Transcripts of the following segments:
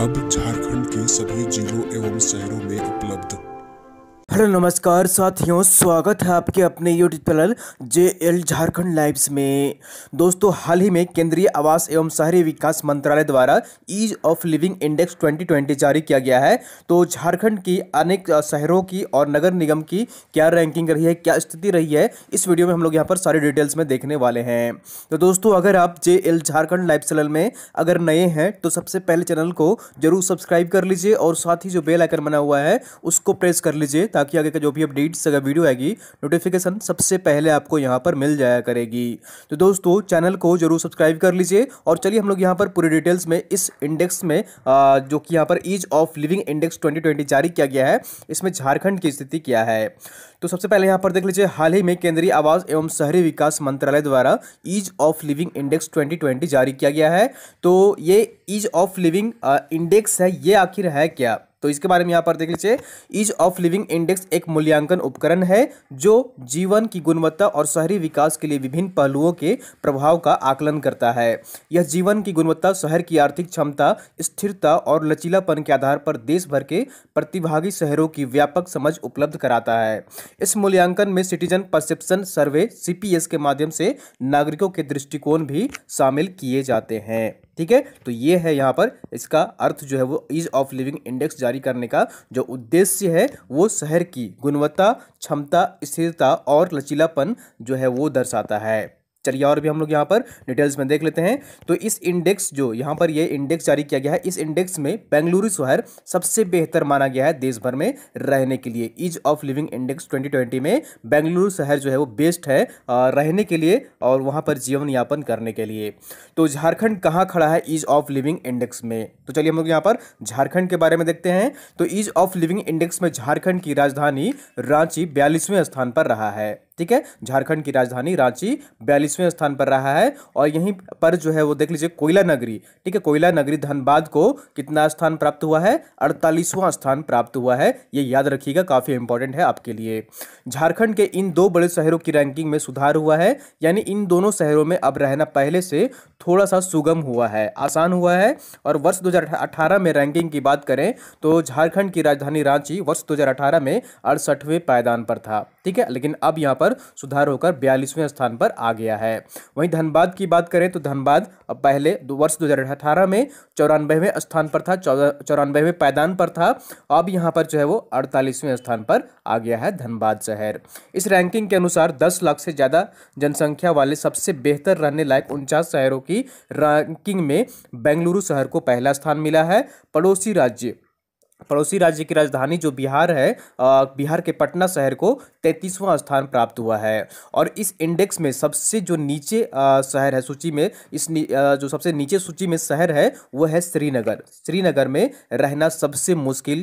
अब झारखंड के सभी जिलों एवं शहरों में उपलब्ध। हेलो नमस्कार साथियों, स्वागत है आपके अपने YouTube channel JL Jharkhand lives में। दोस्तों, हाल ही में केंद्रीय आवास एवं शहरी विकास मंत्रालय द्वारा ईज ऑफ लिविंग इंडेक्स 2020 जारी किया गया है। तो झारखंड की अनेक शहरों की और नगर निगम की क्या रैंकिंग रही है, क्या स्थिति रही है, इस वीडियो में हम लोग यहाँ पर सारी डिटेल्स में देखने वाले हैं। तो दोस्तों, अगर आप JL झारखंड लाइव चैनल में अगर नए हैं तो सबसे पहले चैनल को जरूर सब्सक्राइब कर लीजिए और साथ ही जो बेल आइकन बना हुआ है उसको प्रेस कर लीजिए, ताकि आगे का जो भी अपडेट्स अगर वीडियो आएगी नोटिफिकेशन सबसे पहले आपको यहां पर मिल जाया करेगी। तो दोस्तों, चैनल को जरूर सब्सक्राइब कर लीजिए और चलिए हम लोग यहां पर पूरी डिटेल्स में इस इंडेक्स में जो कि यहां पर ईज ऑफ लिविंग इंडेक्स 2020 जारी किया गया है, इसमें झारखंड की स्थिति क्या है। तो सबसे पहले यहां पर देख लीजिए, हाल ही में केंद्रीय आवास एवं शहरी विकास मंत्रालय द्वारा ईज ऑफ लिविंग इंडेक्स 2020 जारी किया गया है। तो ये ईज ऑफ लिविंग इंडेक्स है, ये आखिर है क्या, तो इसके बारे में यहाँ पर देख लीजिए। ईज ऑफ लिविंग इंडेक्स एक मूल्यांकन उपकरण है जो जीवन की गुणवत्ता और शहरी विकास के लिए विभिन्न पहलुओं के प्रभाव का आकलन करता है। यह जीवन की गुणवत्ता, शहर की आर्थिक क्षमता, स्थिरता और लचीलापन के आधार पर देश भर के प्रतिभागी शहरों की व्यापक समझ उपलब्ध कराता है। इस मूल्यांकन में सिटीजन परसेप्शन सर्वे CPS के माध्यम से नागरिकों के दृष्टिकोण भी शामिल किए जाते हैं। ठीक है, तो ये है यहाँ पर इसका अर्थ जो है वो ईज ऑफ लिविंग इंडेक्स जारी करने का जो उद्देश्य है वो शहर की गुणवत्ता, क्षमता, स्थिरता और लचीलापन जो है वो दर्शाता है। चलिए और भी हम लोग यहाँ पर डिटेल्स में देख लेते हैं। तो इस इंडेक्स जो यहाँ पर ये इंडेक्स जारी किया गया है, इस इंडेक्स में बेंगलुरु शहर सबसे बेहतर माना गया है देश भर में रहने के लिए। ईज ऑफ लिविंग इंडेक्स 2020 में बेंगलुरु शहर जो है वो बेस्ट है रहने के लिए और वहाँ पर जीवन यापन करने के लिए। तो झारखंड कहाँ खड़ा है ईज ऑफ लिविंग इंडेक्स में, तो चलिए हम लोग यहाँ पर झारखंड के बारे में देखते हैं। तो ईज ऑफ लिविंग इंडेक्स में झारखंड की राजधानी रांची 42वें स्थान पर रहा है। ठीक है, झारखंड की राजधानी रांची 42वें स्थान पर रहा है और यहीं पर जो है वो देख लीजिए कोयला नगरी, ठीक है, कोयला नगरी धनबाद को कितना स्थान प्राप्त हुआ है, 48वां स्थान प्राप्त हुआ है। ये याद रखिएगा, काफी इंपॉर्टेंट है आपके लिए। झारखंड के इन दो बड़े शहरों की रैंकिंग में सुधार हुआ है, यानी इन दोनों शहरों में अब रहना पहले से थोड़ा सा सुगम हुआ है, आसान हुआ है। और वर्ष 2018 में रैंकिंग की बात करें तो झारखंड की राजधानी रांची वर्ष 2018 में 68वें पायदान पर था। ठीक है, लेकिन अब यहाँ पर सुधार होकर 42वें स्थान पर आ गया है। वहीं धनबाद की बात करें तो धनबाद अब पहले वर्ष 2018 में 94वें स्थान पर था, 94वें पायदान पर था। अब यहाँ पर जो है वो 48वें स्थान पर आ गया है धनबाद शहर। इस रैंकिंग के अनुसार 10 लाख से ज्यादा जनसंख्या वाले सबसे बेहतर रहने लायक 49 शहरों की रैंकिंग में बेंगलुरु शहर को पहला स्थान मिला है। पड़ोसी राज्य की राजधानी जो बिहार है, बिहार के पटना शहर को 33वां स्थान प्राप्त हुआ है। और इस इंडेक्स में सबसे जो नीचे शहर है सूची में, जो सबसे नीचे सूची में शहर है वो है श्रीनगर। श्रीनगर में रहना सबसे मुश्किल,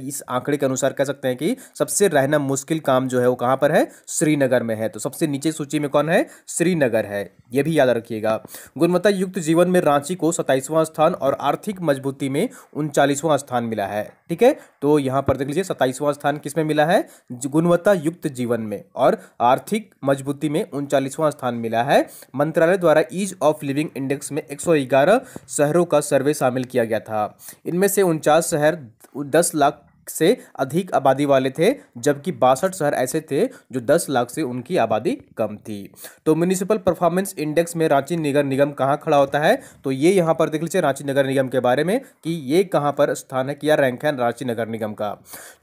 इस आंकड़े के अनुसार कह सकते हैं कि सबसे रहना मुश्किल काम जो है वो कहाँ पर है, श्रीनगर में है। तो सबसे नीचे सूची में कौन है, श्रीनगर है, ये भी याद रखिएगा। गुणवत्ता युक्त जीवन में रांची को 27वां स्थान और आर्थिक मजबूती में 39वां स्थान मिला है। ठीक है, तो यहां पर देख लीजिए 27वां स्थान किसमें मिला है, गुणवत्ता युक्त जीवन में, और आर्थिक मजबूती में 39वां स्थान मिला है। मंत्रालय द्वारा ईज ऑफ लिविंग इंडेक्स में 111 शहरों का सर्वे शामिल किया गया था। इनमें से 49 शहर 10 लाख से अधिक आबादी वाले थे, जबकि 62 शहर ऐसे थे जो 10 लाख से उनकी आबादी कम थी। तो म्युनिसिपल परफॉर्मेंस इंडेक्स में रांची नगर निगम कहाँ खड़ा होता है, तो ये यहाँ पर देख लीजिए रांची नगर निगम के बारे में कि ये कहाँ पर स्थान है, क्या रैंक है रांची नगर निगम का।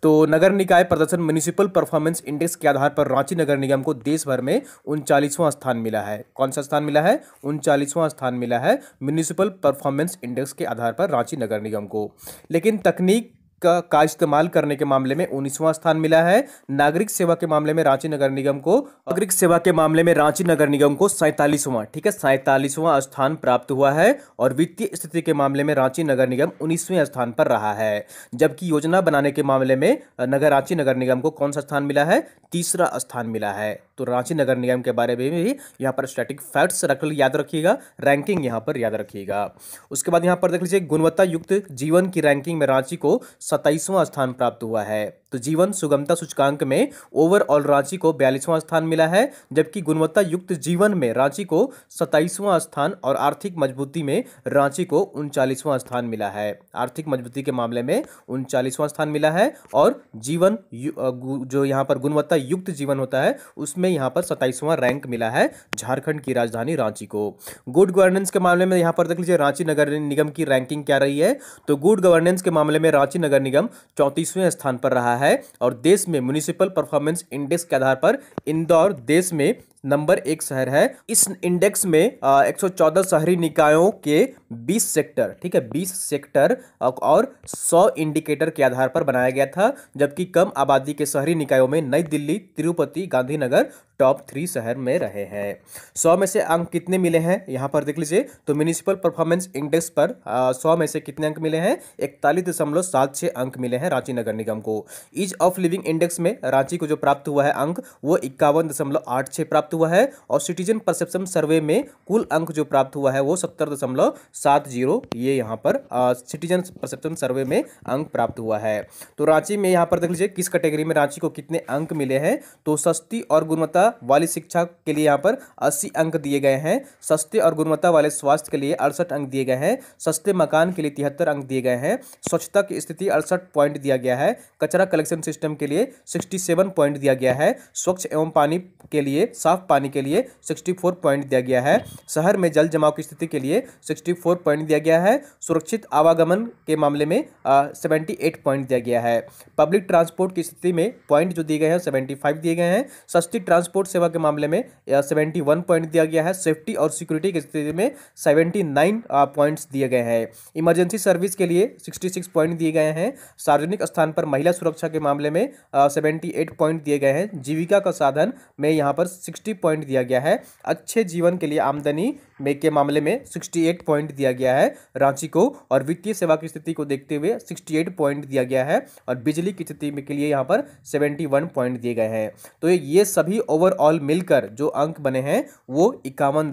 तो नगर निकाय प्रदर्शन म्युनिसिपल परफॉर्मेंस इंडेक्स के आधार पर रांची नगर निगम को देश भर में 39वां स्थान मिला है। कौन सा स्थान मिला है, 39वां स्थान मिला है म्युनिसिपल परफॉर्मेंस इंडेक्स के आधार पर रांची नगर निगम को। लेकिन तकनीक का इस्तेमाल करने के मामले में 19वां स्थान मिला है। नागरिक सेवा के मामले में रांची नगर निगम को 47वां, ठीक है, 47वां स्थान प्राप्त हुआ है। और वित्तीय स्थिति के मामले में रांची नगर निगम 19वें स्थान पर रहा है। जबकि योजना बनाने के मामले में रांची नगर निगम को कौन सा स्थान मिला है, तीसरा स्थान मिला है। तो रांची नगर निगम के बारे में भी यहाँ पर स्टैटिक फैक्ट्स याद रखिएगा, रैंकिंग यहाँ पर याद रखिएगा। उसके बाद यहाँ पर देख लीजिए गुणवत्ता युक्त जीवन की रैंकिंग में रांची को 27वां स्थान प्राप्त हुआ है। तो तो जीवन सुगमता सूचकांक में ओवरऑल रांची को 42वां स्थान मिला है, जबकि गुणवत्ता युक्त जीवन में रांची को 27वां स्थान और आर्थिक मजबूती में रांची को 39वां स्थान मिला है। आर्थिक मजबूती के मामले में 39वां स्थान मिला है और जीवन जो यहाँ पर गुणवत्ता युक्त जीवन होता है उसमें यहाँ पर 27वां रैंक मिला है झारखंड की राजधानी रांची को। गुड गवर्नेंस के मामले में यहाँ पर देख लीजिए रांची नगर निगम की रैंकिंग क्या रही है। तो गुड गवर्नेंस के मामले में रांची नगर निगम 34वें स्थान पर रहा है और देश में म्युनिसिपल परफॉर्मेंस इंडेक्स के आधार पर इंदौर देश में नंबर 1 शहर है। इस इंडेक्स में 114 शहरी निकायों के 20 सेक्टर, ठीक है, 20 सेक्टर और 100 इंडिकेटर के आधार पर बनाया गया था, जबकि कम आबादी के शहरी निकायों में नई दिल्ली, तिरुपति, गांधीनगर टॉप 3 शहर में रहे हैं। 100 में से अंक कितने मिले हैं यहाँ पर देख लीजिए। तो म्युनिसिपल परफॉर्मेंस इंडेक्स पर 100 में से कितने अंक मिले हैं? 41.76 अंक मिले हैं रांची नगर निगम को। ईज ऑफ लिविंग इंडेक्स में रांची को जो प्राप्त हुआ है अंक वो 51.86 प्राप्त हुआ है और सिटीजन परसेप्शन सर्वे में कुल अंक जो प्राप्त हुआ है वो 70.70 ये यहाँ पर सिटीजन परसेप्शन सर्वे में अंक प्राप्त हुआ है। तो रांची में यहाँ पर देख लीजिए किस कैटेगरी में रांची को कितने अंक मिले हैं। तो सस्ती और गुणवत्ता वाली शिक्षा के लिए यहाँ पर 80 अंक दिए गए हैं, सस्ते और गुणवत्ता वाले स्वास्थ्य के लिए 68 अंक दिए गए हैं, सस्ते मकान के लिए 73 अंक दिए गए हैं, स्वच्छता की स्थिति 68 पॉइंट दिया गया है, कचरा कलेक्शन सिस्टम के लिए 67 पॉइंट दिया गया है, स्वच्छ एवं पानी के लिए, साफ पानी के लिए 64 पॉइंट दिया गया है, शहर में जल जमाव की स्थिति के लिए 64 पॉइंट दिया गया है, सुरक्षित आवागमन के मामले में 78 पॉइंट दिया गया है, पब्लिक ट्रांसपोर्ट की स्थिति में पॉइंट जो दिए गए हैं 75 दिए गए हैं, सस्ती ट्रांसपोर्ट सेवा के मामले में 71 पॉइंट दिया गया है, सेफ्टी और सिक्योरिटी की स्थिति में 79 पॉइंट्स दिए गए हैं, इमरजेंसी सर्विस के लिए 66 पॉइंट दिए गए हैं, सार्वजनिक स्थान पर महिला सुरक्षा के मामले में 78 पॉइंट दिए गए हैं, जीविका का साधन में यहाँ पर 60 पॉइंट दिया गया है, अच्छे जीवन के लिए आमदनी में के मामले में 68 पॉइंट दिया गया है रांची को और वित्तीय सेवा की स्थिति को देखते हुए 68 पॉइंट दिया गया है और बिजली की स्थिति के लिए यहाँ पर 71 पॉइंट दिए गए हैं। तो ये सभी ओवरऑल मिलकर जो अंक बने हैं वो 51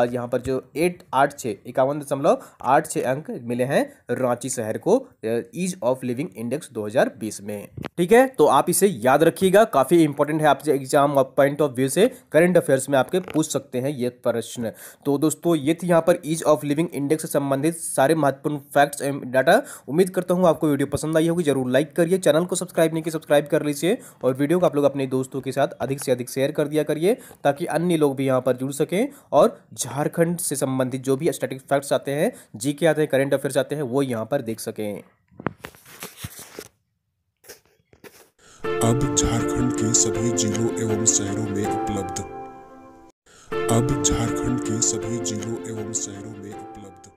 यहाँ पर जो 51.86 अंक मिले हैं रांची शहर को ईज ऑफ लिविंग इंडेक्स 2020 में। ठीक है, तो आप इसे याद रखिएगा, काफी इंपॉर्टेंट है, आपसे एग्जाम पॉइंट ऑफ व्यू से करंट अफेयर्स में आपके पूछ सकते हैं ये प्रश्न। तो दोस्तों ये थी यहाँ पर ईज ऑफ लिविंग इंडेक्स से संबंधित सारे महत्वपूर्ण फैक्ट्स एवं डाटा। उम्मीद करता हूँ आपको वीडियो पसंद आई होगी, जरूर लाइक करिए, चैनल को सब्सक्राइब नहीं किया सब्सक्राइब कर लीजिए और वीडियो को आप लोग अपने दोस्तों के साथ अधिक से अधिक शेयर कर दिया करिए ताकि अन्य लोग भी यहाँ पर जुड़ सकें और झारखंड से संबंधित जो भी स्टैटिक फैक्ट्स आते हैं, जीके आते हैं, करंट अफेयर्स आते हैं, वो यहाँ पर देख सकें। अब झारखंड के सभी जिलों एवं शहरों में उपलब्ध। अब झारखंड के सभी जिलों एवं शहरों में उपलब्ध।